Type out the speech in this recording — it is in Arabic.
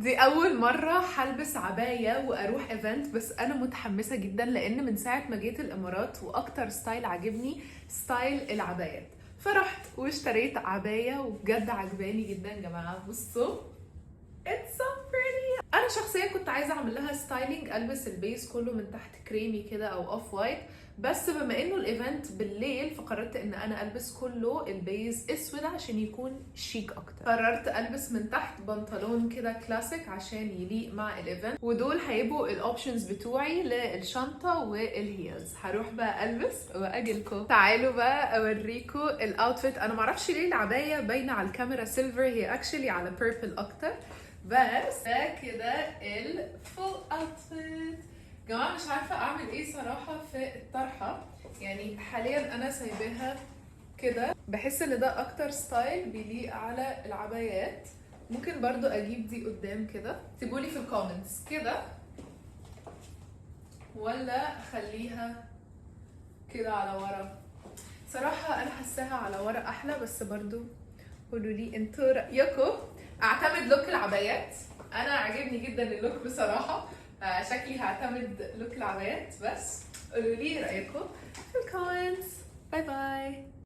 دي اول مرة هلبس عباية واروح ايفنت، بس انا متحمسة جدا لان من ساعة ما جيت الامارات واكتر ستايل عجبني ستايل العبايات، فرحت واشتريت عباية وبجد عجباني جدا يا جماعة. بصوا it's so pretty. انا شخصيا كنت عايزة اعمل لها ستايلينج، البس البيس كله من تحت كريمي كده او اوف وايت، بس بما انه الايفنت بالليل فقررت ان انا البس كله البيز اسود عشان يكون شيك اكتر. قررت البس من تحت بنطلون كده كلاسيك عشان يليق مع الايفنت، ودول هيبقوا الاوبشنز بتوعي للشنطه والهيلز. هروح بقى البس واجي لكم. تعالوا بقى اوريكم الاوتفيت. انا معرفش ليه العبايه باينه على الكاميرا سيلفر، هي اكشلي على بيربل اكتر، بس ده كده الفول اوتفيت. جماعة مش عارفة اعمل ايه صراحة في الطرحة، يعني حاليا انا سايباها كده، بحس ان ده اكتر ستايل بيليق على العبايات. ممكن برضو اجيب دي قدام كده، سيبولي في الكومنتس كده ولا اخليها كده على ورا. صراحة انا حاساها على ورا احلى، بس برضو قولوا لي انتوا رايكم. اعتمد لوك العبايات، انا عاجبني جدا اللوك بصراحه، شكلي هعتمد لوك العبايات، بس قولوا لي رايكم في الكومنتس. باي باي.